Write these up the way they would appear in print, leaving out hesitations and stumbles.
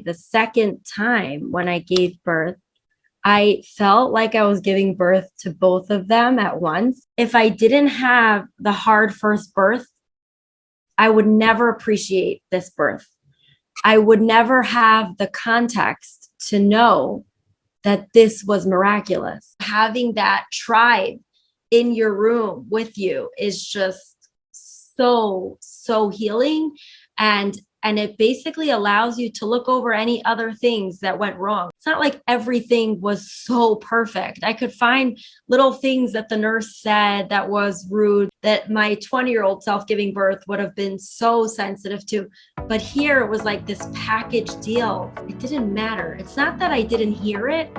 The second time when I gave birth, I felt like I was giving birth to both of them at once. If I didn't have the hard first birth, I would never appreciate this birth. I would never have the context to know that this was miraculous. Having that tribe in your room with you is just so healing. And it basically allows you to look over any other things that went wrong. It's not like everything was so perfect. I could find little things that the nurse said that was rude, that my 20-year-old self-giving birth would have been so sensitive to. But here it was like this package deal. It didn't matter. It's not that I didn't hear it.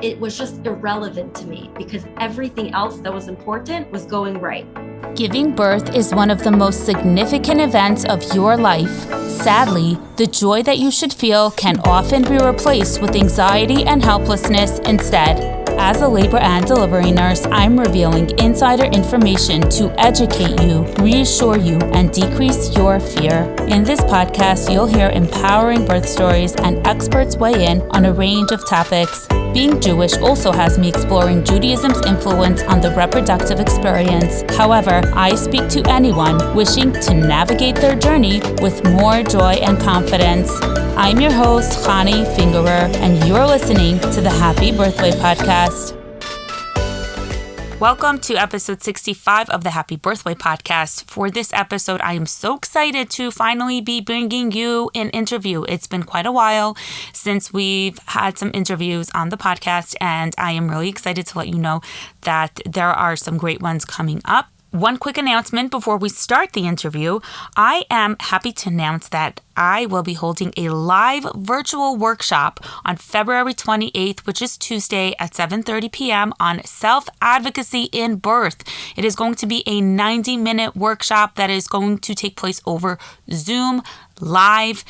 It was just irrelevant to me because everything else that was important was going right. Giving birth is one of the most significant events of your life. Sadly, the joy that you should feel can often be replaced with anxiety and helplessness instead. As a labor and delivery nurse, I'm revealing insider information to educate you, reassure you, and decrease your fear. In this podcast, you'll hear empowering birth stories and experts weigh in on a range of topics. Being Jewish also has me exploring Judaism's influence on the reproductive experience. However, I speak to anyone wishing to navigate their journey with more joy and confidence. I'm your host, Chani Fingerer, and you're listening to the Happy Birthway Podcast. Welcome to episode 65 of the Happy Birthway Podcast. For this episode, I am so excited to finally be bringing you an interview. It's been quite a while since we've had some interviews on the podcast, and I am really excited to let you know that there are some great ones coming up. One quick announcement before we start the interview. I am happy to announce that I will be holding a live virtual workshop on February 28th, which is Tuesday at 7:30 p.m. on Self-Advocacy in Birth. It is going to be a 90-minute workshop that is going to take place over Zoom live.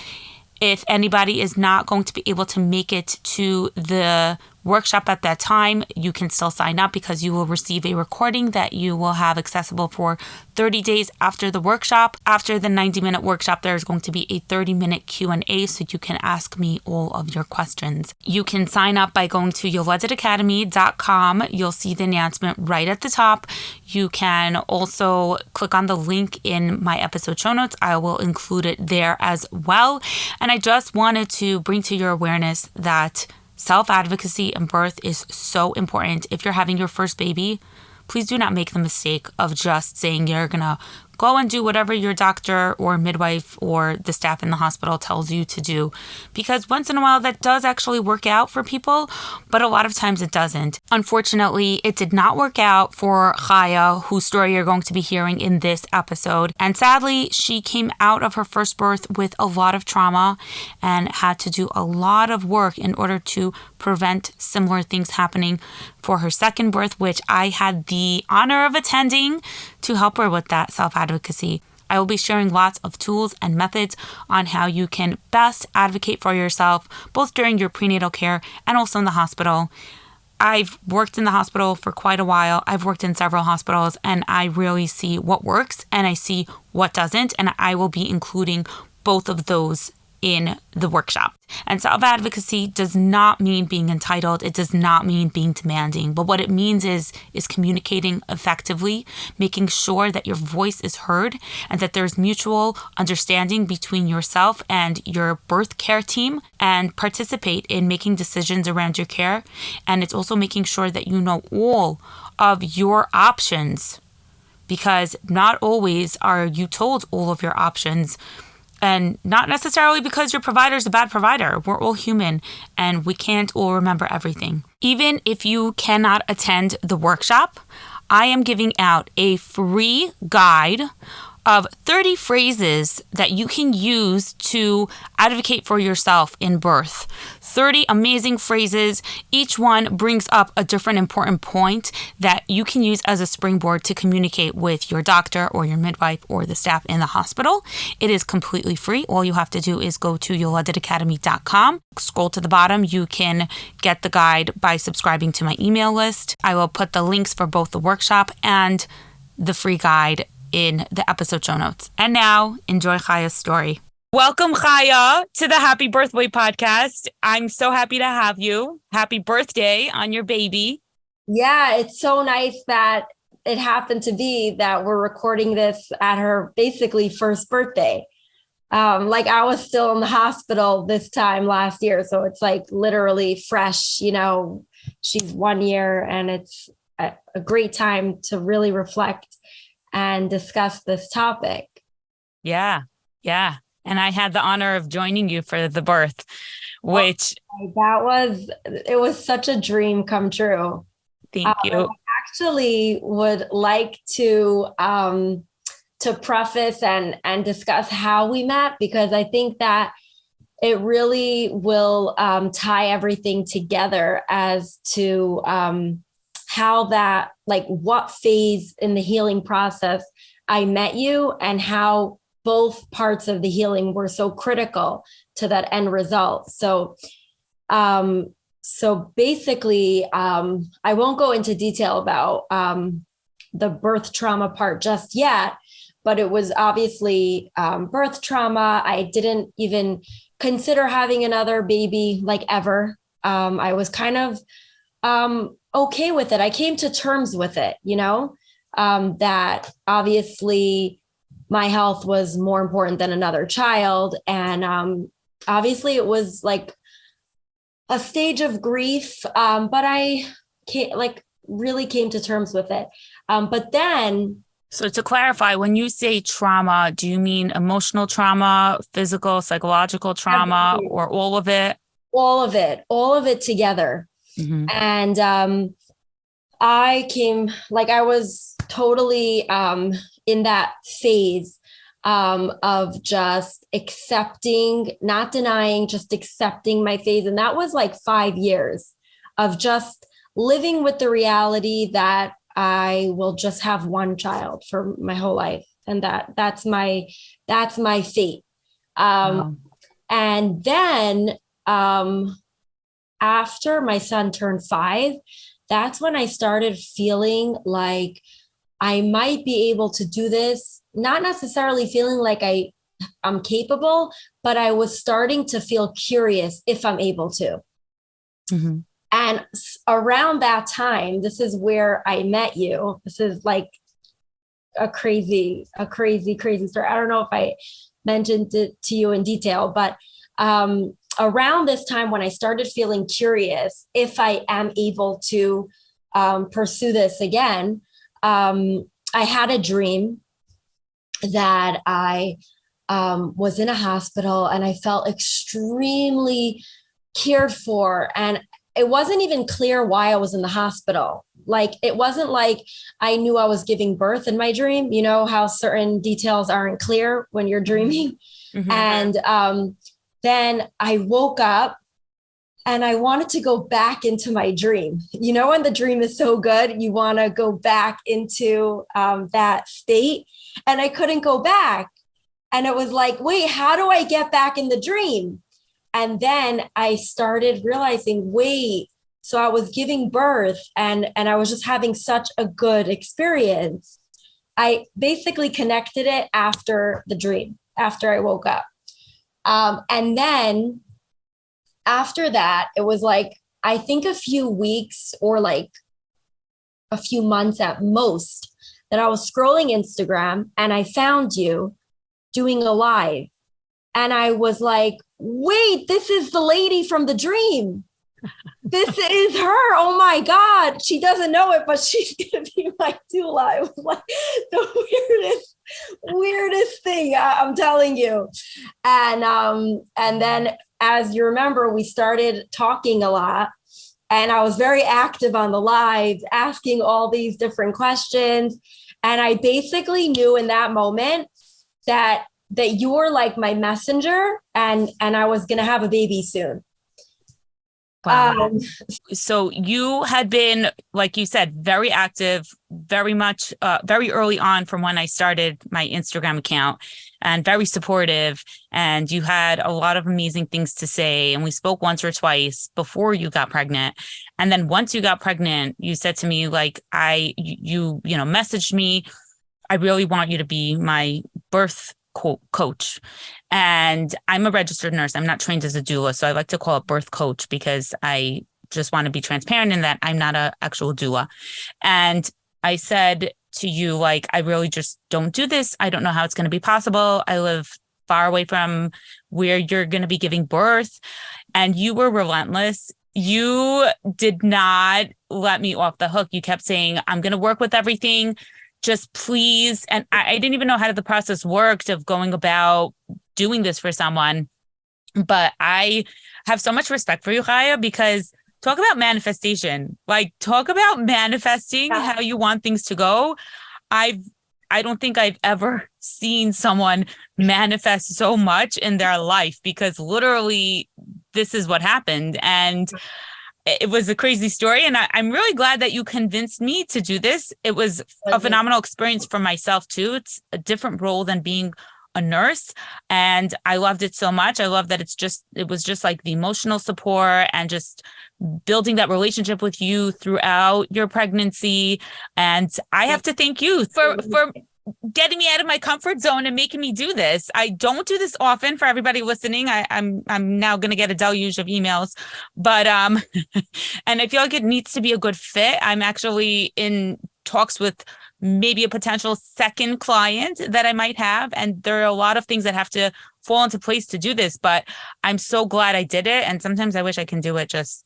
If anybody is not going to be able to make it to the workshop at that time, you can still sign up because you will receive a recording that you will have accessible for 30 days after the workshop. After the 90-minute workshop, there is going to be a 30-minute Q&A so you can ask me all of your questions. You can sign up by going to yoledetacademy.com. You'll see the announcement right at the top. You can also click on the link in my episode show notes. I will include it there as well. And I just wanted to bring to your awareness that self-advocacy and birth is so important. If you're having your first baby, please do not make the mistake of just saying you're going to go and do whatever your doctor or midwife or the staff in the hospital tells you to do. Because once in a while that does actually work out for people, but a lot of times it doesn't. Unfortunately, it did not work out for Chaya, whose story you're going to be hearing in this episode. And sadly, she came out of her first birth with a lot of trauma and had to do a lot of work in order to prevent similar things happening for her second birth, which I had the honor of attending to help her with that self-advocacy. I will be sharing lots of tools and methods on how you can best advocate for yourself, both during your prenatal care and also in the hospital. I've worked in the hospital for quite a while. I've worked in several hospitals, and I really see what works and I see what doesn't, and I will be including both of those in the workshop. And self-advocacy does not mean being entitled. It does not mean being demanding. But what it means is communicating effectively, making sure that your voice is heard and that there's mutual understanding between yourself and your birth care team, and participate in making decisions around your care. And it's also making sure that you know all of your options, because not always are you told all of your options. And not necessarily because your provider is a bad provider. We're all human and we can't all remember everything. Even if you cannot attend the workshop, I am giving out a free guide of 30 phrases that you can use to advocate for yourself in birth. 30 amazing phrases. Each one brings up a different important point that you can use as a springboard to communicate with your doctor or your midwife or the staff in the hospital. It is completely free. All you have to do is go to yoledetacademy.com. Scroll to the bottom. You can get the guide by subscribing to my email list. I will put the links for both the workshop and the free guide in the episode show notes. And now, enjoy Chaya's story. Welcome, Chaya, to the Happy Birthday podcast. I'm so happy to have you. Happy birthday on your baby. Yeah, it's so nice that it happened to be that we're recording this at her basically first birthday. Like I was still in the hospital this time last year. So it's like literally fresh, she's 1 year and it's a great time to really reflect and discuss this topic. Yeah. Yeah. And I had the honor of joining you for the birth, which It was such a dream come true. thank you. I actually would like to preface and discuss how we met, because I think that it really will tie everything together as to how that, like what phase in the healing process I met you and how both parts of the healing were so critical to that end result. So basically, I won't go into detail about the birth trauma part just yet, but it was obviously birth trauma. I didn't even consider having another baby like ever. I was kind of okay with it. I came to terms with it, that obviously my health was more important than another child. And obviously it was like a stage of grief, but I really came to terms with it. But then, so to clarify, when you say trauma, do you mean emotional trauma, physical, psychological trauma, or all of it? All of it together. Mm-hmm. And I was totally in that phase of just accepting, not denying, just accepting my phase. And that was like 5 years of just living with the reality that I will just have one child for my whole life. And that's my fate. Wow. And then after my son turned 5, that's when I started feeling like I might be able to do this, not necessarily feeling like I'm capable, but I was starting to feel curious if I'm able to. Mm-hmm. And around that time, this is where I met you. This is like a crazy story. I don't know if I mentioned it to you in detail, but around this time when I started feeling curious if I am able to pursue this again, I had a dream that I was in a hospital and I felt extremely cared for. And it wasn't even clear why I was in the hospital. Like, it wasn't like I knew I was giving birth in my dream. You know how certain details aren't clear when you're dreaming. Mm-hmm. And then I woke up and I wanted to go back into my dream. You know, when the dream is so good, you want to go back into that state. And I couldn't go back. And it was like, wait, how do I get back in the dream? And then I started realizing, wait, so I was giving birth and I was just having such a good experience. I basically connected it after the dream, after I woke up. And then after that, it was like, I think a few weeks or like a few months at most that I was scrolling Instagram and I found you doing a live. And I was like, wait, this is the lady from the dream. This is her. Oh my God. She doesn't know it, but she's going to be my doula. It was like the weirdest thing, I'm telling you. And then, as you remember, we started talking a lot and I was very active on the lives, asking all these different questions. And I basically knew in that moment that you were like my messenger and I was going to have a baby soon. Wow. So you had been, like you said, very active, very much, very early on from when I started my Instagram account, and very supportive. And you had a lot of amazing things to say. And we spoke once or twice before you got pregnant. And then once you got pregnant, you said to me, like, you messaged me, I really want you to be my birth coach. And I'm a registered nurse. I'm not trained as a doula. So I like to call it birth coach because I just want to be transparent in that I'm not an actual doula. And I said to you, like, I really just don't do this. I don't know how it's going to be possible. I live far away from where you're going to be giving birth. And you were relentless. You did not let me off the hook. You kept saying, I'm going to work with everything. Just please. And I didn't even know how the process worked of going about doing this for someone. But I have so much respect for you, Chaya, because talk about manifestation. Like, talk about manifesting how you want things to go. I don't think I've ever seen someone manifest so much in their life, because literally this is what happened. And it was a crazy story. And I'm really glad that you convinced me to do this. It was a phenomenal experience for myself too. It's a different role than being a nurse. And I loved it so much. I love that it was just like the emotional support and just building that relationship with you throughout your pregnancy. And I have to thank you for getting me out of my comfort zone and making me do this. I don't do this often. For everybody listening, I'm now going to get a deluge of emails, but and I feel like it needs to be a good fit. I'm actually in talks with maybe a potential second client that I might have, and there are a lot of things that have to fall into place to do this, but I'm so glad I did it. And sometimes I wish I can do it just,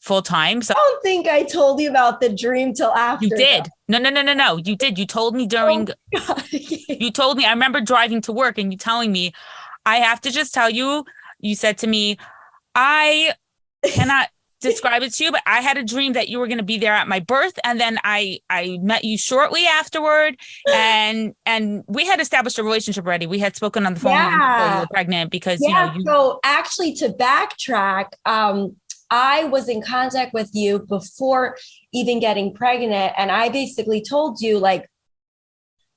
full time. So I don't think I told you about the dream till after. You did. No. You did. You told me during, you told me, I remember driving to work and you telling me, I have to just tell you, you said to me, I cannot describe it to you, but I had a dream that you were going to be there at my birth. And then I met you shortly afterward, and we had established a relationship already. We had spoken on the phone before you were pregnant because, So actually, to backtrack, I was in contact with you before even getting pregnant. And I basically told you, like,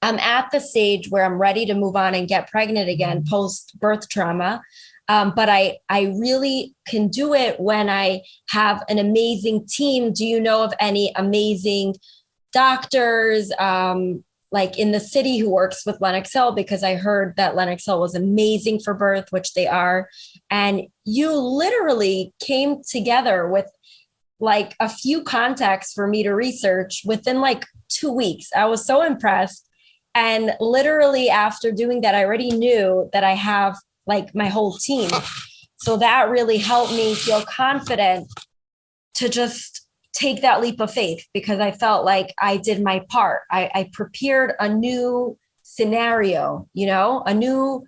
I'm at the stage where I'm ready to move on and get pregnant again post birth trauma. But I really can do it when I have an amazing team. Do you know of any amazing doctors, like in the city, who works with Lenox Hill? Because I heard that Lenox Hill was amazing for birth, which they are. And you literally came together with like a few contacts for me to research within like 2 weeks. I was so impressed. And literally after doing that, I already knew that I have like my whole team. So that really helped me feel confident to just take that leap of faith, because I felt like I did my part. I prepared a new scenario, a new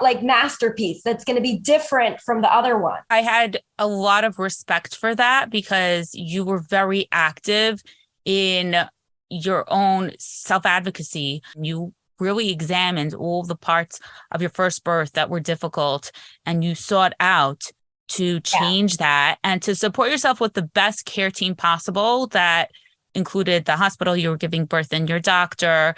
like masterpiece that's going to be different from the other one. I had a lot of respect for that because you were very active in your own self-advocacy. You really examined all the parts of your first birth that were difficult, and you sought out to change that and to support yourself with the best care team possible that included the hospital you were giving birth in, your doctor,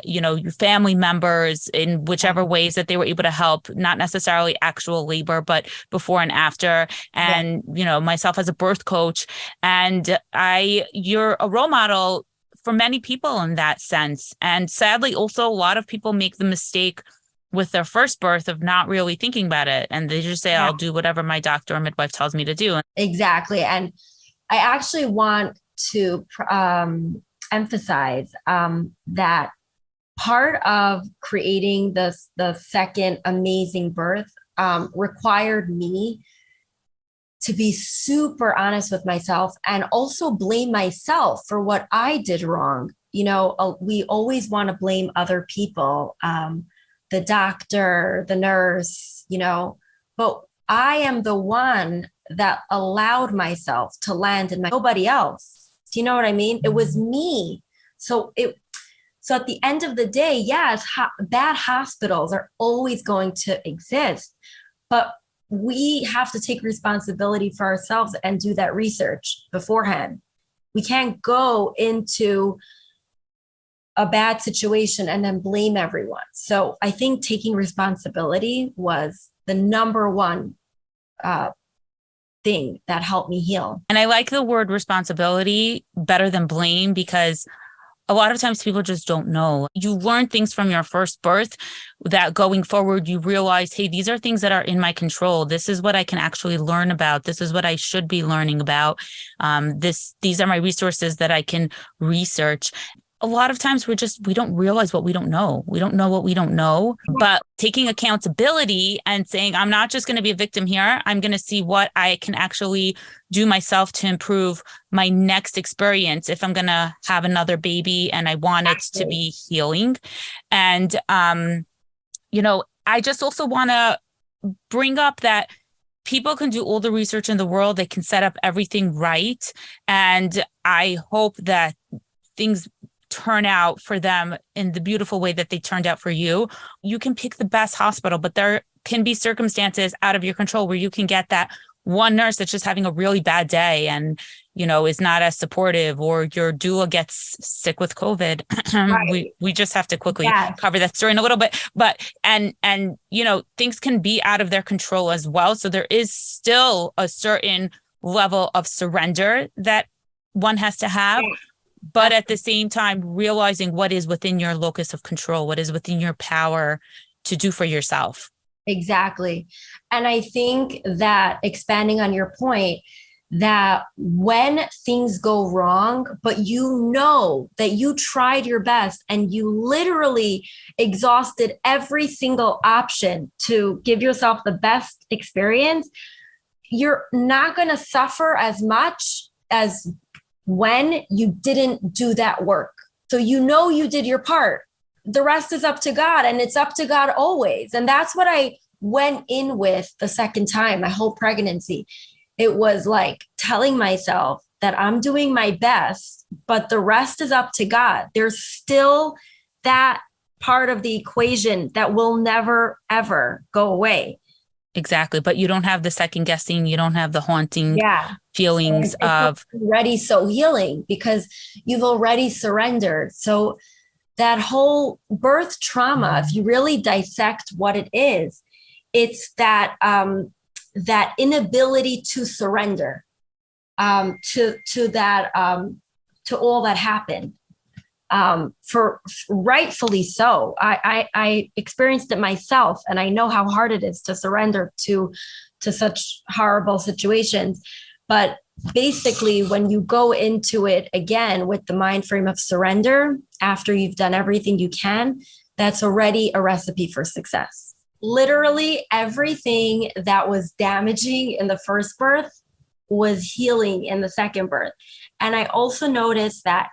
your family members in whichever ways that they were able to help, not necessarily actual labor, but before and after, and, myself as a birth coach. And you're a role model for many people in that sense. And sadly, also a lot of people make the mistake with their first birth of not really thinking about it. And they just say, I'll do whatever my doctor or midwife tells me to do. Exactly. And I actually want to emphasize that part of creating the second amazing birth required me to be super honest with myself and also blame myself for what I did wrong. We always want to blame other people, the doctor, the nurse, but I am the one that allowed myself to land in nobody else. Do you know what I mean? It was me. So at the end of the day, yes, bad hospitals are always going to exist, but we have to take responsibility for ourselves and do that research beforehand. We can't go into a bad situation and then blame everyone. So I think taking responsibility was the number one thing that helped me heal. And I like the word responsibility better than blame, because a lot of times people just don't know. You learn things from your first birth that going forward, you realize, hey, these are things that are in my control. This is what I can actually learn about. This is what I should be learning about. These are my resources that I can research. A lot of times we don't realize what we don't know. We don't know what we don't know, but taking accountability and saying, I'm not just going to be a victim here. I'm going to see what I can actually do myself to improve my next experience if I'm going to have another baby and I want it to be healing. And, I just also want to bring up that people can do all the research in the world. They can set up everything right. And I hope that things turn out for them in the beautiful way that they turned out for you. You can pick the best hospital, but there can be circumstances out of your control where you can get that one nurse that's just having a really bad day and, is not as supportive, or your doula gets sick with COVID. Right. We just have to quickly cover that story in a little bit, but, and, things can be out of their control as well. So there is still a certain level of surrender that one has to have. But at the same time, realizing what is within your locus of control, what is within your power to do for yourself. Exactly. And I think that, expanding on your point, that when things go wrong, but you know that you tried your best and you literally exhausted every single option to give yourself the best experience, you're not going to suffer as much as when you didn't do that work. So you did your part. The rest is up to God, and it's up to God always. And that's what I went in with the second time, my whole pregnancy. It was like telling myself that I'm doing my best, but the rest is up to God. There's still that part of the equation that will never, ever go away. Exactly. But you don't have the second guessing. You don't have the haunting feelings of already so healing because you've already surrendered. So that whole birth trauma, if you really dissect what it is, it's that that inability to surrender to all that happened. For rightfully so. I experienced it myself, and I know how hard it is to surrender to such horrible situations. But basically, when you go into it again with the mind frame of surrender, after you've done everything you can, that's already a recipe for success. Literally everything that was damaging in the first birth was healing in the second birth. And I also noticed that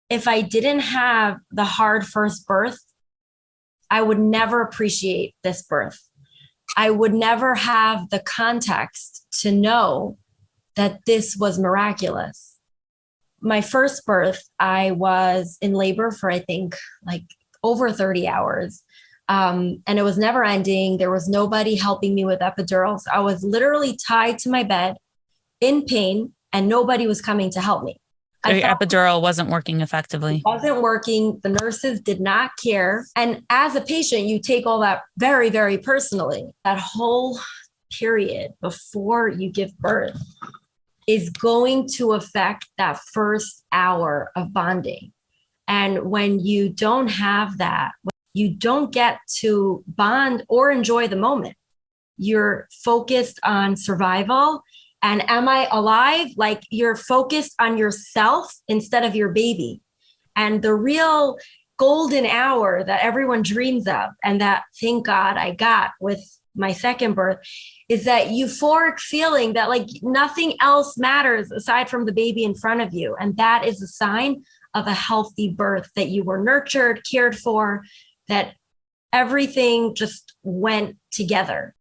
if I didn't have the hard first birth, I would never appreciate this birth. I would never have the context to know that this was miraculous. My first birth, I was in labor for, I think, like over 30 hours. And it was never ending. There was nobody helping me with epidurals. I was literally tied to my bed in pain, and nobody was coming to help me. Your epidural wasn't working effectively. It wasn't working. The nurses did not care. And as a patient, you take all that very, very personally. That whole period before you give birth is going to affect that first hour of bonding. And when you don't have that, you don't get to bond or enjoy the moment. You're focused on survival. And am I alive? Like, you're focused on yourself instead of your baby. And the real golden hour that everyone dreams of, and that, thank God, I got with my second birth, is that euphoric feeling that like nothing else matters aside from the baby in front of you. And that is a sign of a healthy birth, that you were nurtured, cared for, that everything just went together.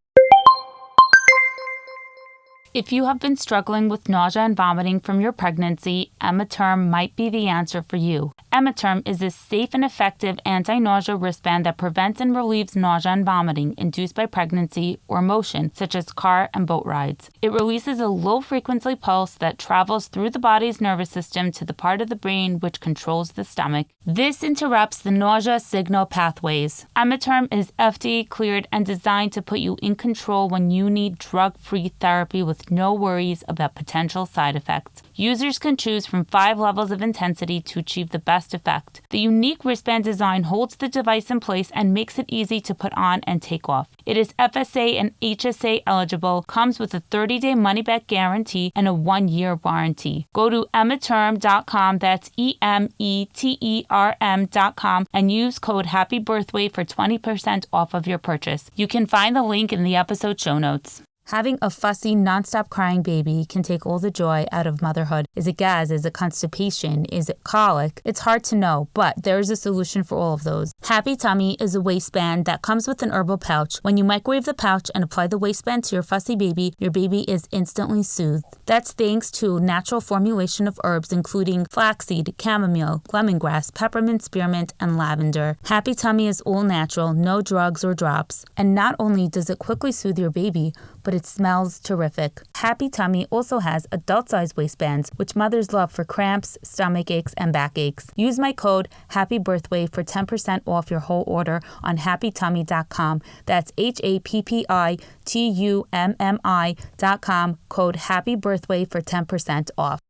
If you have been struggling with nausea and vomiting from your pregnancy, Ematerm might be the answer for you. Ematerm is a safe and effective anti-nausea wristband that prevents and relieves nausea and vomiting induced by pregnancy or motion, such as car and boat rides. It releases a low-frequency pulse that travels through the body's nervous system to the part of the brain which controls the stomach. This interrupts the nausea signal pathways. Ematerm is FDA cleared and designed to put you in control when you need drug-free therapy with with no worries about potential side effects. Users can choose from 5 levels of intensity to achieve the best effect. The unique wristband design holds the device in place and makes it easy to put on and take off. It is FSA and HSA eligible, comes with a 30-day money-back guarantee and a 1-year warranty. Go to emeterm.com, that's EMETERM.com, and use code HAPPYBIRTHWAY for 20% off of your purchase. You can find the link in the episode show notes. Having a fussy, nonstop crying baby can take all the joy out of motherhood. Is it gas? Is it constipation? Is it colic? It's hard to know, but there is a solution for all of those. Happy Tummy is a waistband that comes with an herbal pouch. When you microwave the pouch and apply the waistband to your fussy baby, your baby is instantly soothed. That's thanks to natural formulation of herbs including flaxseed, chamomile, lemongrass, peppermint, spearmint, and lavender. Happy Tummy is all natural, no drugs or drops. And not only does it quickly soothe your baby, but it smells terrific. Happy Tummy also has adult-sized waistbands, which mothers love for cramps, stomach aches, and back aches. Use my code HAPPYBIRTHWAY for 10% off your whole order on happytummy.com. That's HAPPYTUMMI.com, code HAPPYBIRTHWAY for 10% off.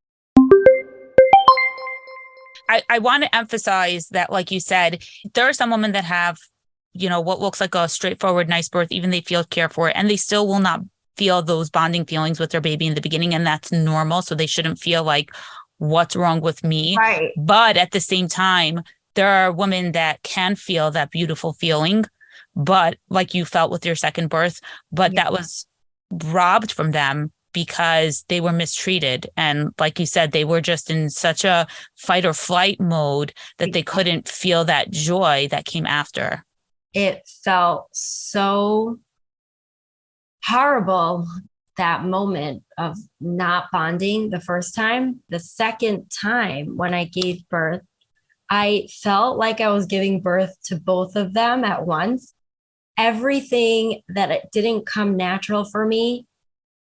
I want to emphasize that, like you said, there are some women that have what looks like a straightforward, nice birth, even they feel cared for, and they still will not feel those bonding feelings with their baby in the beginning. And that's normal. So they shouldn't feel like, what's wrong with me? Right. But at the same time, there are women that can feel that beautiful feeling, but like you felt with your second birth, but that was robbed from them because they were mistreated. And like you said, they were just in such a fight or flight mode that they couldn't feel that joy that came after. It felt so horrible, that moment of not bonding the first time. The second time when I gave birth, I felt like I was giving birth to both of them at once. Everything that it didn't come natural for me,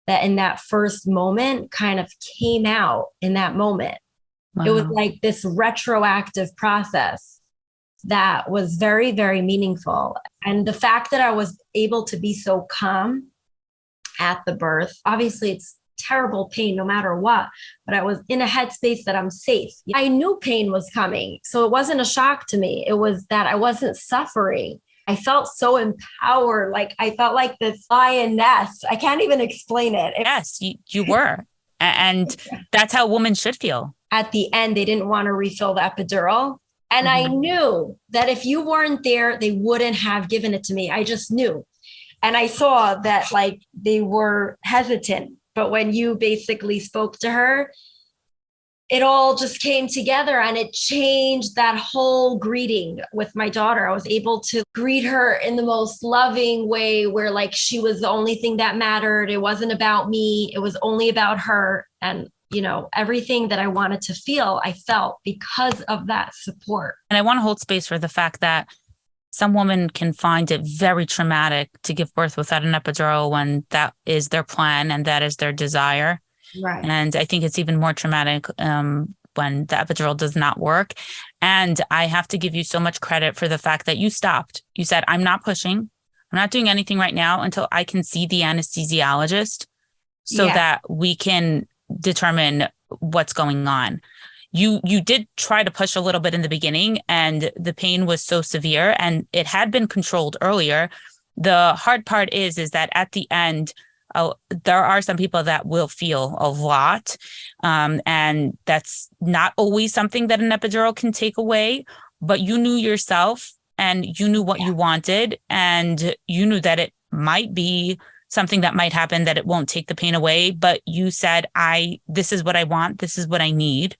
that in that first moment kind of came out in that moment. Wow. It was like this retroactive process that was very, very meaningful. And the fact that I was able to be so calm at the birth, obviously it's terrible pain no matter what, but I was in a headspace that I'm safe. I knew pain was coming, so it wasn't a shock to me. It was that I wasn't suffering. I felt so empowered. Like I felt like this lioness. I can't even explain it. Yes, you were. And that's how women should feel. At the end, they didn't want to refill the epidural. And I knew that if you weren't there, they wouldn't have given it to me. I just knew. And I saw that like they were hesitant. But when you basically spoke to her, it all just came together and it changed that whole greeting with my daughter. I was able to greet her in the most loving way where like she was the only thing that mattered. It wasn't about me. It was only about her. And everything that I wanted to feel, I felt because of that support. And I want to hold space for the fact that some women can find it very traumatic to give birth without an epidural when that is their plan and that is their desire. Right. And I think it's even more traumatic when the epidural does not work. And I have to give you so much credit for the fact that you stopped. You said, I'm not pushing. I'm not doing anything right now until I can see the anesthesiologist so that we can determine what's going on. You did try to push a little bit in the beginning and the pain was so severe and it had been controlled earlier. The hard part is that at the end, there are some people that will feel a lot. And that's not always something that an epidural can take away, but you knew yourself and you knew what you wanted and you knew that it might be something that might happen, that it won't take the pain away. But you said, this is what I want. This is what I need.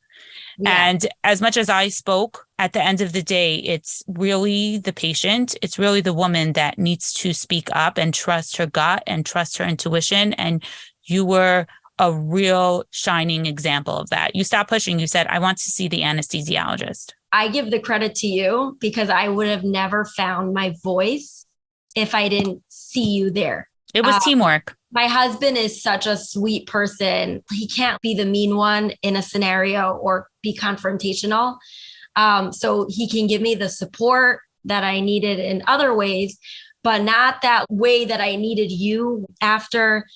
Yeah. And as much as I spoke, at the end of the day, it's really the patient. It's really the woman that needs to speak up and trust her gut and trust her intuition. And you were a real shining example of that. You stopped pushing. You said, I want to see the anesthesiologist. I give the credit to you because I would have never found my voice if I didn't see you there. It was teamwork. My husband is such a sweet person. He can't be the mean one in a scenario or be confrontational. So he can give me the support that I needed in other ways, but not that way that I needed you. After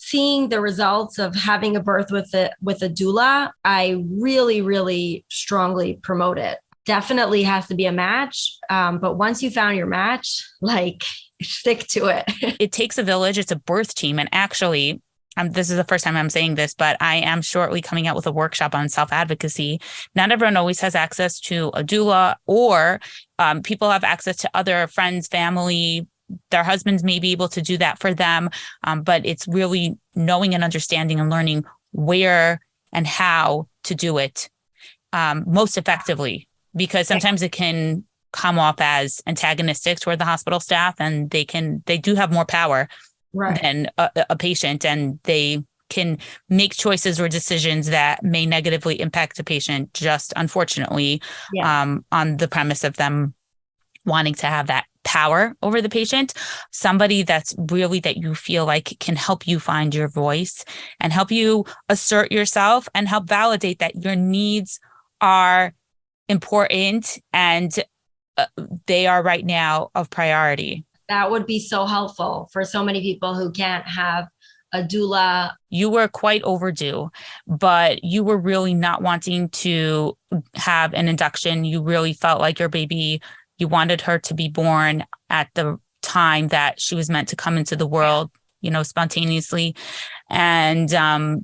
seeing the results of having a birth with a doula, I really, really strongly promote it. Definitely has to be a match. But once you found your match, like stick to it. It takes a village. It's a birth team. And actually, this is the first time I'm saying this, but I am shortly coming out with a workshop on self-advocacy. Not everyone always has access to a doula, or people have access to other friends, family. Their husbands may be able to do that for them. But it's really knowing and understanding and learning where and how to do it most effectively, because sometimes it can come off as antagonistic toward the hospital staff, and they do have more power than a patient, and they can make choices or decisions that may negatively impact a patient, just unfortunately, on the premise of them wanting to have that power over the patient. Somebody that's really, that you feel like can help you find your voice and help you assert yourself and help validate that your needs are important and they are right now of priority. That would be so helpful for so many people who can't have a doula. You were quite overdue, but you were really not wanting to have an induction. You really felt like your baby, you wanted her to be born at the time that she was meant to come into the world, spontaneously. And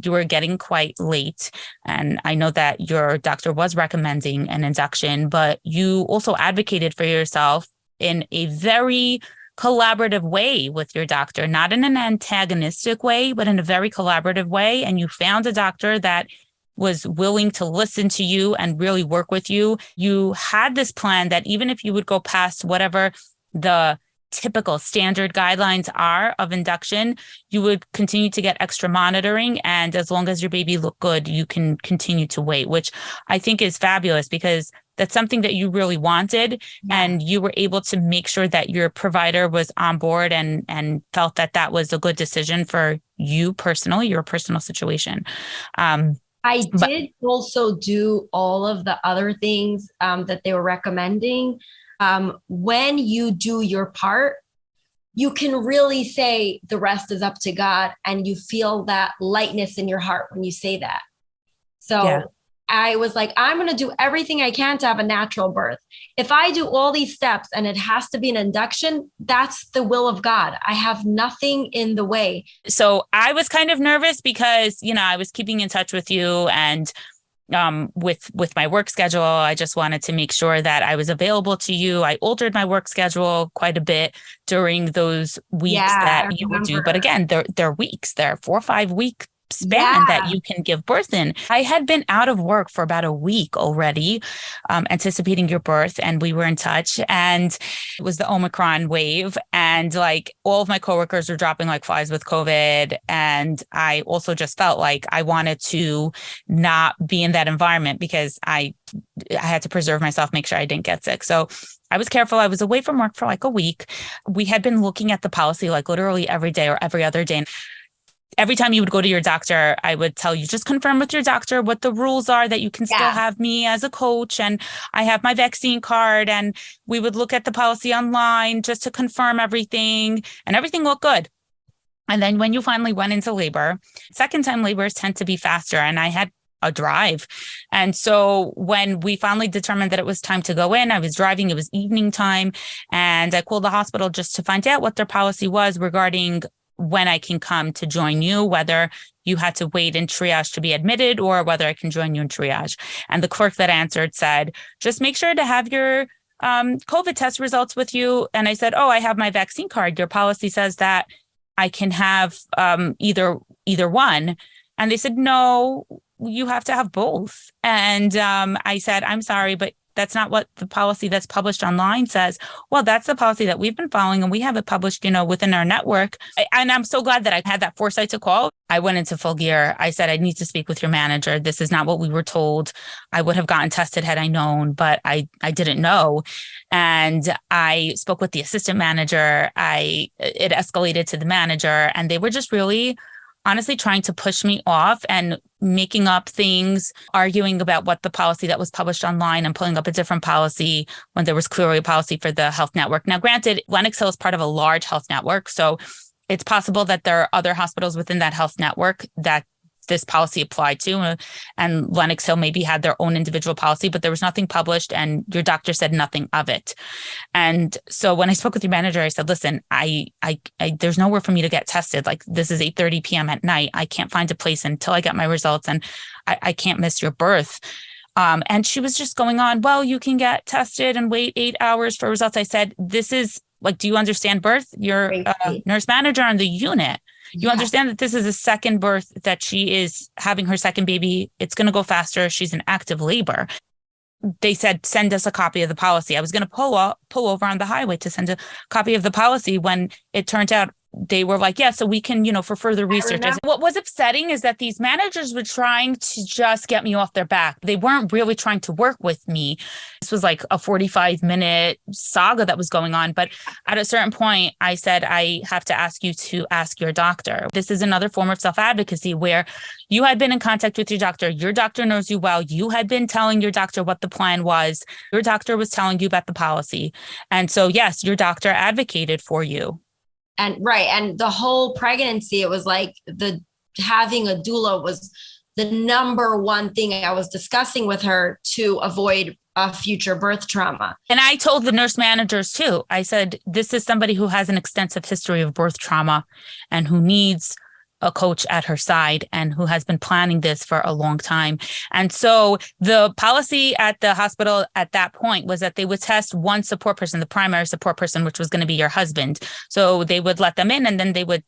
you were getting quite late. And I know that your doctor was recommending an induction, but you also advocated for yourself in a very collaborative way with your doctor, not in an antagonistic way, but in a very collaborative way. And you found a doctor that was willing to listen to you and really work with you. You had this plan that even if you would go past whatever the typical standard guidelines are of induction, you would continue to get extra monitoring. And as long as your baby looked good, you can continue to wait, which I think is fabulous, because that's something that you really wanted. Yeah. And you were able to make sure that your provider was on board and felt that that was a good decision for you personally, your personal situation. I did also do all of the other things that they were recommending. When you do your part, you can really say the rest is up to God, and you feel that lightness in your heart when you say that. So I was like, I'm going to do everything I can to have a natural birth. If I do all these steps and it has to be an induction, that's the will of God. I have nothing in the way. So I was kind of nervous because, I was keeping in touch with you, and with my work schedule, I just wanted to make sure that I was available to you. I altered my work schedule quite a bit during those weeks that you would do. But again, they're weeks. They're 4 or 5 week span that you can give birth in. I had been out of work for about a week already, anticipating your birth, and we were in touch, and it was the Omicron wave, and like all of my coworkers were dropping like flies with COVID. And I also just felt like I wanted to not be in that environment because I had to preserve myself, make sure I didn't get sick. So I was careful. I was away from work for like a week. We had been looking at the policy like literally every day or every other day. Every time you would go to your doctor, I would tell you, just confirm with your doctor what the rules are, that you can still have me as a coach, and I have my vaccine card, and we would look at the policy online just to confirm everything, and everything looked good. And then when you finally went into labor, second time labors tend to be faster, and I had a drive. And so when we finally determined that it was time to go in, I was driving, it was evening time, and I called the hospital just to find out what their policy was regarding when I can come to join you, whether you had to wait in triage to be admitted or whether I can join you in triage. And the clerk that answered said, just make sure to have your COVID test results with you. And I said, oh, I have my vaccine card. Your policy says that I can have either one. And they said, no, you have to have both. And I said, I'm sorry, but that's not what the policy that's published online says. Well, that's the policy that we've been following, and we have it published, within our network. And I'm so glad that I had that foresight to call. I went into full gear. I said, I need to speak with your manager. This is not what we were told. I would have gotten tested had I known, but I didn't know. And I spoke with the assistant manager. It escalated to the manager, and they were just really honestly trying to push me off and making up things, arguing about what the policy that was published online and pulling up a different policy when there was clearly a policy for the health network. Now, granted, Lenox Hill is part of a large health network, so it's possible that there are other hospitals within that health network that this policy applied to, and Lenox Hill maybe had their own individual policy, but there was nothing published and your doctor said nothing of it. And so when I spoke with your manager, I said, listen, I there's nowhere for me to get tested. Like, this is 8:30 p.m. at night. I can't find a place until I get my results, and I can't miss your birth. And she was just going on, well, you can get tested and wait 8 hours for results. I said, this is like, do you understand birth? You're a nurse manager on the unit. You understand that this is a second birth, that she is having her second baby. It's going to go faster. She's in active labor. They said, send us a copy of the policy. I was going to pull over on the highway to send a copy of the policy when it turned out they were like, yeah, so we can, for further research. What was upsetting is that these managers were trying to just get me off their back. They weren't really trying to work with me. This was like a 45-minute saga that was going on. But at a certain point, I said, I have to ask you to ask your doctor. This is another form of self-advocacy where you had been in contact with your doctor. Your doctor knows you well. You had been telling your doctor what the plan was. Your doctor was telling you about the policy. And so, yes, your doctor advocated for you. And right. And the whole pregnancy, it was like having a doula was the number one thing I was discussing with her to avoid a future birth trauma. And I told the nurse managers too. I said, this is somebody who has an extensive history of birth trauma and who needs a coach at her side and who has been planning this for a long time. And so the policy at the hospital at that point was that they would test one support person, the primary support person, which was going to be your husband. So they would let them in and then they would,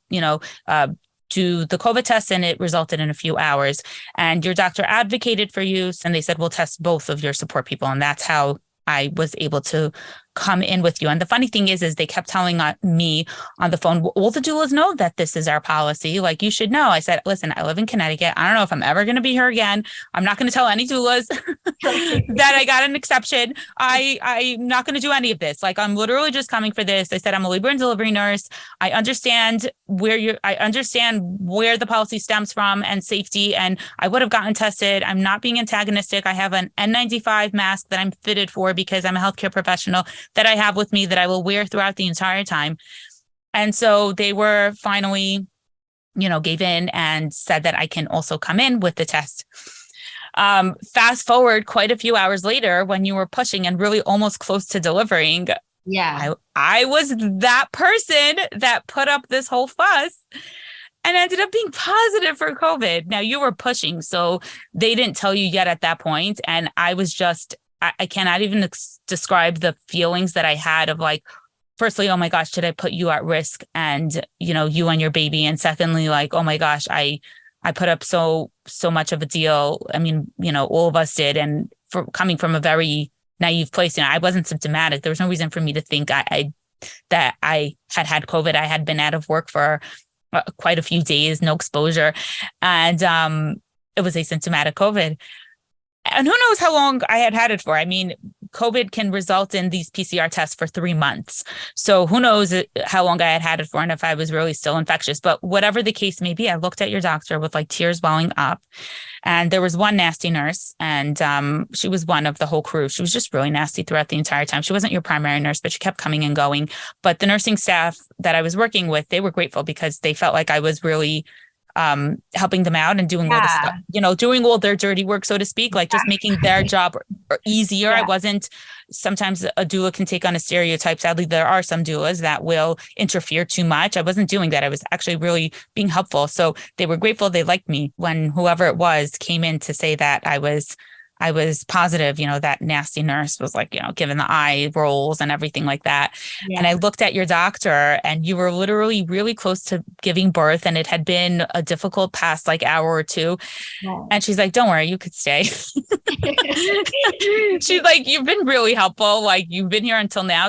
do the COVID test, and it resulted in a few hours. And your doctor advocated for you. And they said, we'll test both of your support people. And that's how I was able to come in with you. And the funny thing is they kept telling me on the phone, well, the doulas know that this is our policy. Like, you should know. I said, listen, I live in Connecticut. I don't know if I'm ever going to be here again. I'm not going to tell any doulas that I got an exception. I'm not going to do any of this. Like, I'm literally just coming for this. I said, I'm a labor and delivery nurse. I understand where the policy stems from and safety. And I would have gotten tested. I'm not being antagonistic. I have an N95 mask that I'm fitted for because I'm a healthcare professional that I have with me that I will wear throughout the entire time. And so they were finally, gave in and said that I can also come in with the test. Fast forward quite a few hours later, when you were pushing and really almost close to delivering. Yeah. I was that person that put up this whole fuss and ended up being positive for COVID. Now, you were pushing, so they didn't tell you yet at that point. And I was just, I cannot even describe the feelings that I had of like, firstly, oh my gosh, did I put you at risk? And, you and your baby. And secondly, like, oh my gosh, I put up so much of a deal. I mean, all of us did. And for coming from a very naive place, I wasn't symptomatic. There was no reason for me to think that I had COVID. I had been out of work for quite a few days, no exposure. And it was asymptomatic COVID. And who knows how long I had it for? I mean, COVID can result in these PCR tests for 3 months. So who knows how long I had it for and if I was really still infectious. But whatever the case may be, I looked at your doctor with like tears welling up. And there was one nasty nurse, and she was one of the whole crew. She was just really nasty throughout the entire time. She wasn't your primary nurse, but she kept coming and going. But the nursing staff that I was working with, they were grateful because they felt like I was really helping them out and doing all the stuff, doing all their dirty work, so to speak, like just making their job easier. I wasn't, sometimes a doula can take on a stereotype. Sadly, there are some doulas that will interfere too much. I wasn't doing that. I was actually really being helpful. So they were grateful. They liked me when whoever it was came in to say that I was positive. That nasty nurse was like, giving the eye rolls and everything like that. Yeah. And I looked at your doctor and you were literally really close to giving birth. And it had been a difficult past like hour or two. Yeah. And she's like, don't worry, you could stay. She's like, you've been really helpful. Like, you've been here until now.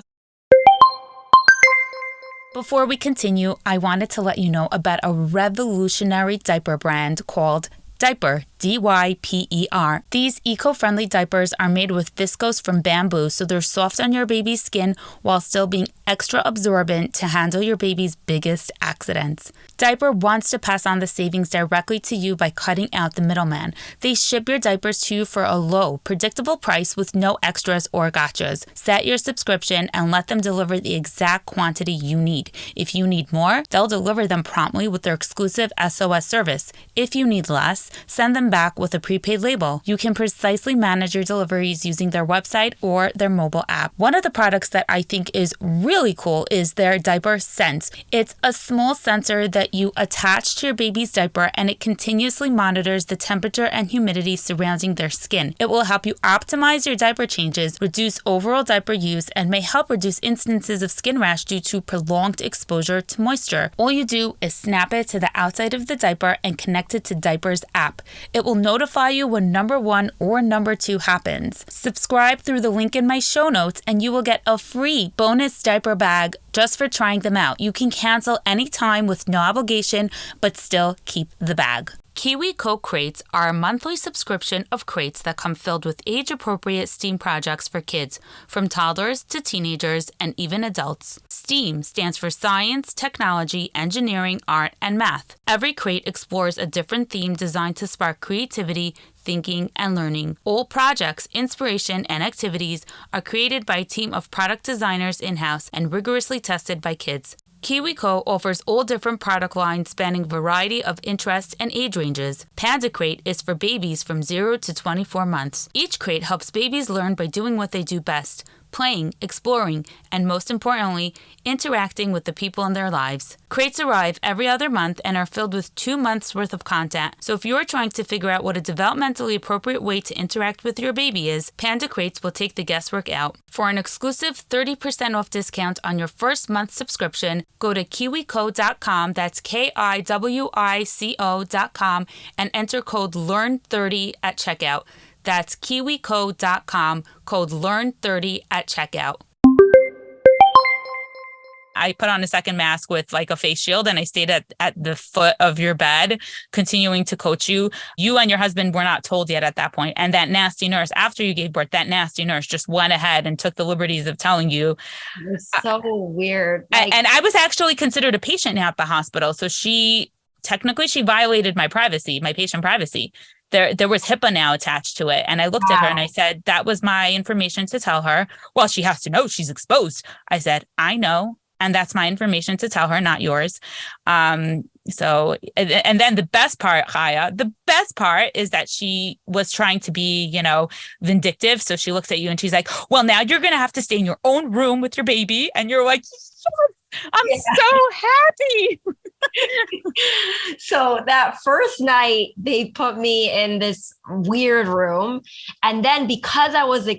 Before we continue, I wanted to let you know about a revolutionary diaper brand called Diaper DYPER. These eco-friendly diapers are made with viscose from bamboo, so they're soft on your baby's skin while still being extra absorbent to handle your baby's biggest accidents. Diaper wants to pass on the savings directly to you by cutting out the middleman. They ship your diapers to you for a low, predictable price with no extras or gotchas. Set your subscription and let them deliver the exact quantity you need. If you need more, they'll deliver them promptly with their exclusive SOS service. If you need less, send them back with a prepaid label. You can precisely manage your deliveries using their website or their mobile app. One of the products that I think is really cool is their diaper sense. It's a small sensor that you attach to your baby's diaper, and it continuously monitors the temperature and humidity surrounding their skin. It will help you optimize your diaper changes, reduce overall diaper use, and may help reduce instances of skin rash due to prolonged exposure to moisture. All you do is snap it to the outside of the diaper and connect it to Diapers app. It will notify you when number 1 or number 2 happens. Subscribe through the link in my show notes and you will get a free bonus diaper bag just for trying them out. You can cancel anytime with no obligation, but still keep the bag. KiwiCo crates are a monthly subscription of crates that come filled with age-appropriate STEAM projects for kids, from toddlers to teenagers and even adults. STEAM stands for science, technology, engineering, art, and math. Every crate explores a different theme designed to spark creativity, thinking, and learning. All projects, inspiration, and activities are created by a team of product designers in-house and rigorously tested by kids. KiwiCo offers all different product lines spanning a variety of interests and age ranges. Panda Crate is for babies from 0 to 24 months. Each crate helps babies learn by doing what they do best: playing, exploring, and most importantly, interacting with the people in their lives. Crates arrive every other month and are filled with 2 months worth of content. So if you're trying to figure out what a developmentally appropriate way to interact with your baby is, Panda Crates will take the guesswork out. For an exclusive 30% off discount on your first month subscription, go to kiwico.com, that's KIWICO.com, and enter code LEARN30 at checkout. That's kiwico.com, code LEARN30 at checkout. I put on a second mask with like a face shield and I stayed at the foot of your bed, continuing to coach you. You and your husband were not told yet at that point. And that nasty nurse, after you gave birth, that nasty nurse just went ahead and took the liberties of telling you. It was so weird. And I was actually considered a patient now at the hospital. So she violated my privacy, my patient privacy. There was HIPAA now attached to it. And I looked at her and I said, that was my information to tell her. Well, she has to know she's exposed. I said, I know. And that's my information to tell her, not yours. So, and then the best part, Chaya, the best part is that she was trying to be, vindictive. So she looks at you and she's like, well, now you're going to have to stay in your own room with your baby. And you're like, yes, I'm so happy. So that first night, they put me in this weird room. And then because I was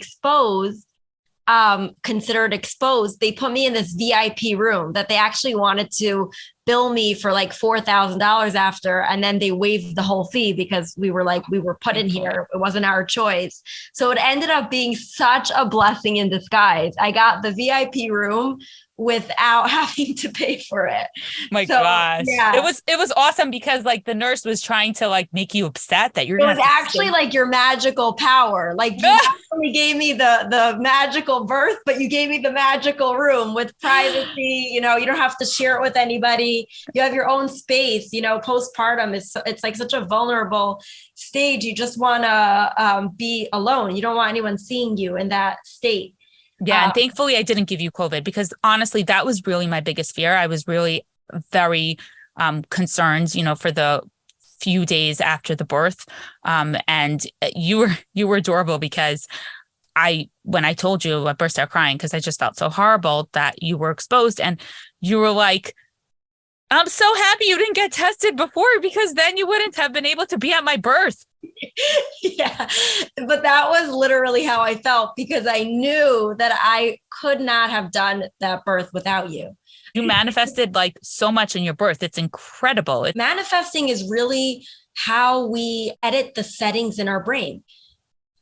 considered exposed, they put me in this VIP room that they actually wanted to bill me for like $4,000 after. And then they waived the whole fee because we were put in here. It wasn't our choice. So it ended up being such a blessing in disguise. I got the VIP room without having to pay for it. My gosh. Yeah. It was awesome because like the nurse was trying to like make you upset that you're It was actually like your magical power. Like you not only gave me the magical birth, but you gave me the magical room with privacy. You don't have to share it with anybody. You have your own space. Postpartum it's like such a vulnerable stage. You just want to be alone. You don't want anyone seeing you in that state. Yeah. And thankfully I didn't give you COVID because honestly, that was really my biggest fear. I was really very concerned, for the few days after the birth. And you were adorable because when I told you, I burst out crying because I just felt so horrible that you were exposed. And you were like, I'm so happy you didn't get tested before because then you wouldn't have been able to be at my birth. Yeah, but that was literally how I felt because I knew that I could not have done that birth without you. You manifested like so much in your birth. It's incredible. Manifesting is really how we edit the settings in our brain.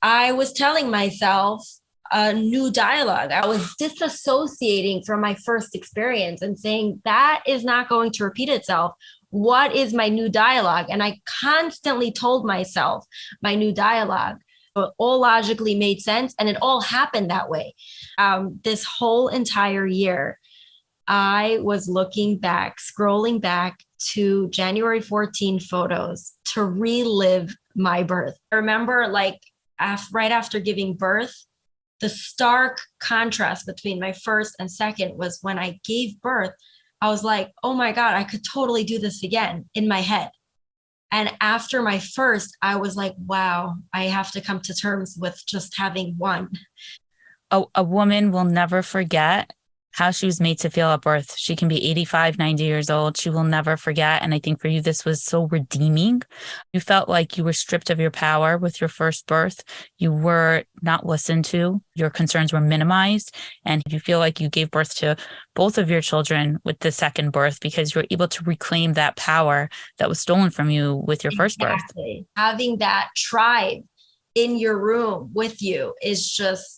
I was telling myself a new dialogue. I was disassociating from my first experience and saying that is not going to repeat itself. what is my new dialogue? And I constantly told myself my new dialogue. So it all logically made sense, and it all happened that way. This whole entire year, I was looking back, scrolling back to January 14 photos to relive my birth. I remember like right after giving birth, the stark contrast between my first and second was when I gave birth, I was like, oh my God, I could totally do this again in my head. And after my first, I was like, wow, I have to come to terms with just having one. A woman will never forget how she was made to feel at birth. She can be 85, 90 years old. She will never forget. And I think for you, this was so redeeming. You felt like you were stripped of your power with your first birth. You were not listened to. Your concerns were minimized. And you feel like you gave birth to both of your children with the second birth because you were able to reclaim that power that was stolen from you with your first birth. Exactly. Having that tribe in your room with you is just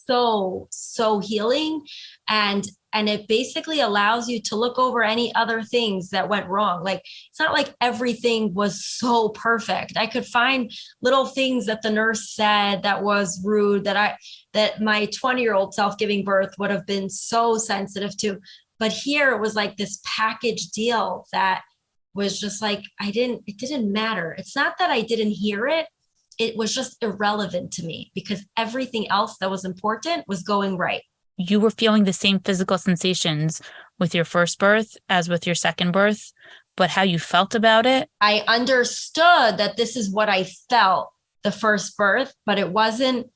so healing, and it basically allows you to look over any other things that went wrong. Like, it's not like everything was so perfect. I could find little things that the nurse said that was rude, that my 20-year-old self giving birth would have been so sensitive to. But here it was like this package deal that was just like, it didn't matter. It's not that I didn't hear it. It was just irrelevant to me because everything else that was important was going right. You were feeling the same physical sensations with your first birth as with your second birth, but how you felt about it. I understood that this is what I felt the first birth, but it wasn't,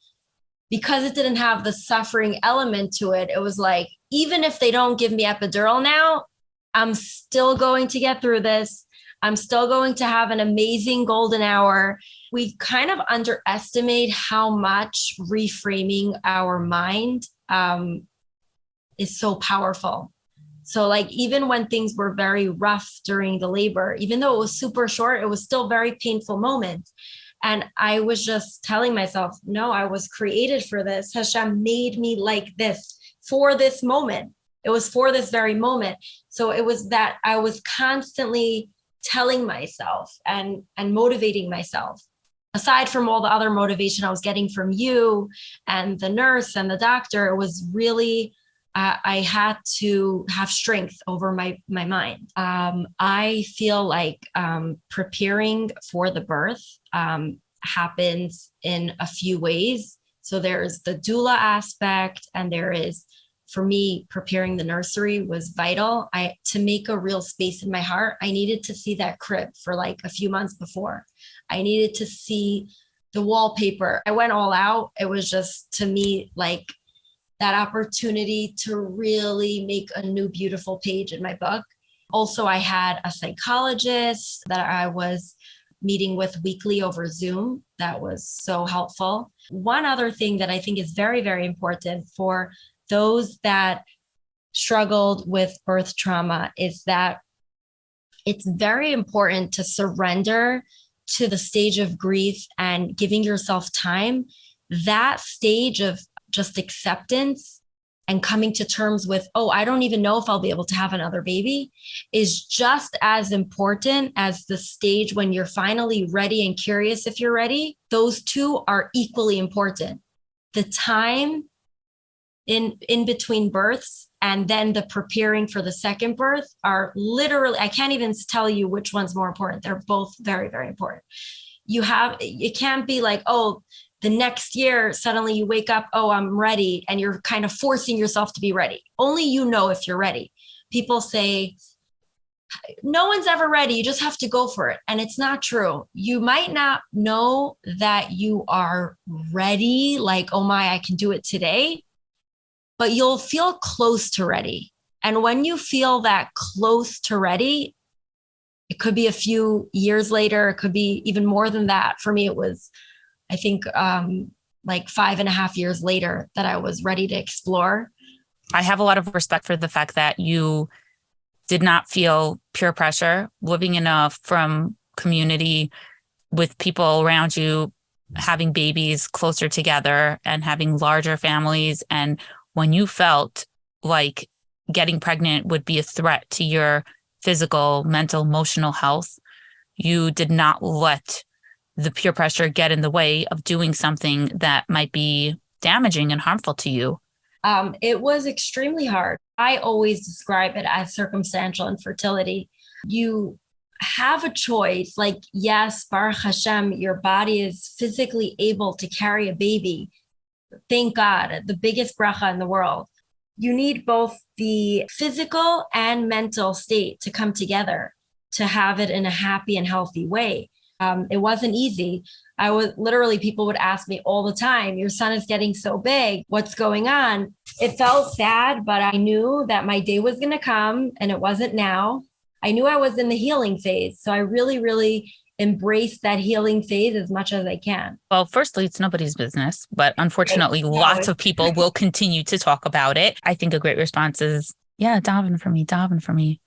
because it didn't have the suffering element to it. It was like, even if they don't give me epidural now, I'm still going to get through this. I'm still going to have an amazing golden hour. We kind of underestimate how much reframing our mind is so powerful. So like, even when things were very rough during the labor, even though it was super short, it was still very painful moment. And I was just telling myself, no, I was created for this. Hashem made me like this for this moment. It was for this very moment. So it was that I was constantly telling myself and motivating myself. Aside from all the other motivation I was getting from you and the nurse and the doctor, it was really, I had to have strength over my mind. I feel like preparing for the birth happens in a few ways. So there's the doula aspect, and there is, for me, preparing the nursery was vital. To make a real space in my heart, I needed to see that crib for like a few months before. I needed to see the wallpaper. I went all out. It was just, to me, like that opportunity to really make a new beautiful page in my book. Also, I had a psychologist that I was meeting with weekly over Zoom. That was so helpful. One other thing that I think is very, very important for those that struggled with birth trauma is that it's very important to surrender to the stage of grief and giving yourself time. That stage of just acceptance and coming to terms with, oh, I don't even know if I'll be able to have another baby, is just as important as the stage when you're finally ready and curious if you're ready. Those two are equally important. The time in between births and then the preparing for the second birth are literally, I can't even tell you which one's more important. They're both very, very important. It can't be like, oh, the next year, suddenly you wake up, oh, I'm ready. And you're kind of forcing yourself to be ready. Only you know if you're ready. People say, no one's ever ready. You just have to go for it. And it's not true. You might not know that you are ready, like, oh my, I can do it today, but you'll feel close to ready. And when you feel that close to ready, it could be a few years later. It could be even more than that. For me, it was, I think, like 5.5 years later that I was ready to explore. I have a lot of respect for the fact that you did not feel peer pressure living in a frum community with people around you having babies closer together and having larger families. And when you felt like getting pregnant would be a threat to your physical, mental, emotional health, you did not let the peer pressure get in the way of doing something that might be damaging and harmful to you? It was extremely hard. I always describe it as circumstantial infertility. You have a choice. Like, yes, Baruch Hashem, your body is physically able to carry a baby. Thank God, the biggest bracha in the world. You need both the physical and mental state to come together to have it in a happy and healthy way. It wasn't easy. People would ask me all the time, your son is getting so big. What's going on? It felt sad, but I knew that my day was going to come, and it wasn't now. I knew I was in the healing phase. So I really, really embraced that healing phase as much as I can. Well, firstly, it's nobody's business, but unfortunately, lots of people will continue to talk about it. I think a great response is, yeah, daven for me.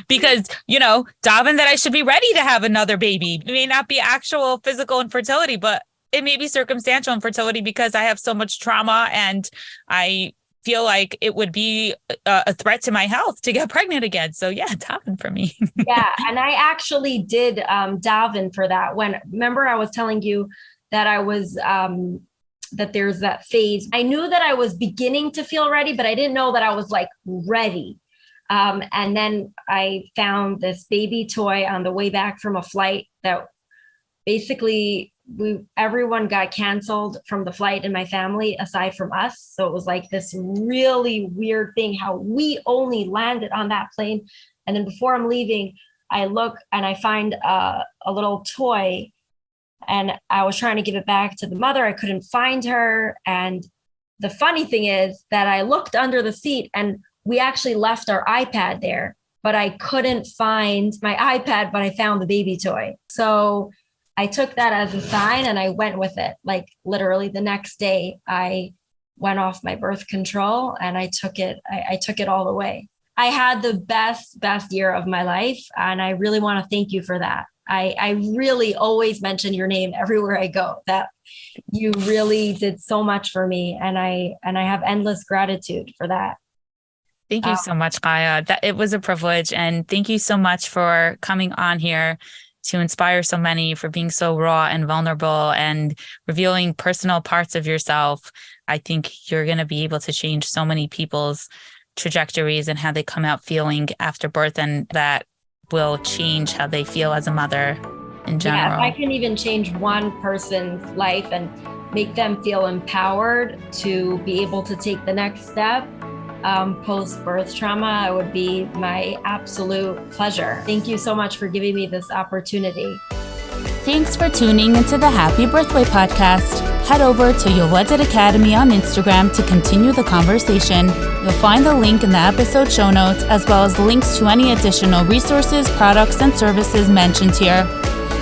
Because, daven that I should be ready to have another baby. It may not be actual physical infertility, but it may be circumstantial infertility because I have so much trauma and I feel like it would be a threat to my health to get pregnant again. So yeah, daven for me. Yeah. And I actually did daven for that. Remember I was telling you that I was, that there's that phase. I knew that I was beginning to feel ready, but I didn't know that I was like ready. And then I found this baby toy on the way back from a flight that basically everyone got canceled from the flight in my family aside from us. So it was like this really weird thing how we only landed on that plane. And then before I'm leaving, I look and I find a little toy, and I was trying to give it back to the mother. I couldn't find her. And the funny thing is that I looked under the seat and we actually left our iPad there, but I couldn't find my iPad, but I found the baby toy. So I took that as a sign and I went with it. Like literally the next day I went off my birth control and I took it all the way. I had the best year of my life. And I really want to thank you for that. I really always mention your name everywhere I go, that you really did so much for me. And I have endless gratitude for that. Thank you so much, Chaya. It was a privilege. And thank you so much for coming on here to inspire so many, for being so raw and vulnerable and revealing personal parts of yourself. I think you're going to be able to change so many people's trajectories and how they come out feeling after birth, and that will change how they feel as a mother in general. Yeah, if I can even change one person's life and make them feel empowered to be able to take the next step post-birth trauma, it would be my absolute pleasure. Thank you so much for giving me this opportunity. Thanks for tuning into the Happy Birthway podcast. Head over to Yoledet Academy on Instagram to continue the conversation. You'll find the link in the episode show notes, as well as links to any additional resources, products, and services mentioned here.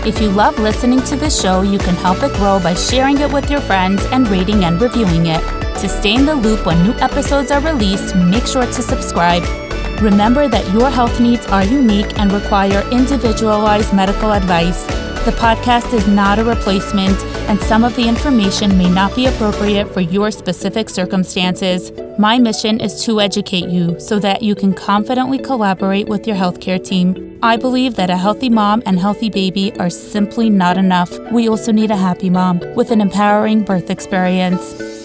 If you love listening to this show, you can help it grow by sharing it with your friends and rating and reviewing it. To stay in the loop when new episodes are released, make sure to subscribe. Remember that your health needs are unique and require individualized medical advice. The podcast is not a replacement, and some of the information may not be appropriate for your specific circumstances. My mission is to educate you so that you can confidently collaborate with your healthcare team. I believe that a healthy mom and healthy baby are simply not enough. We also need a happy mom with an empowering birth experience.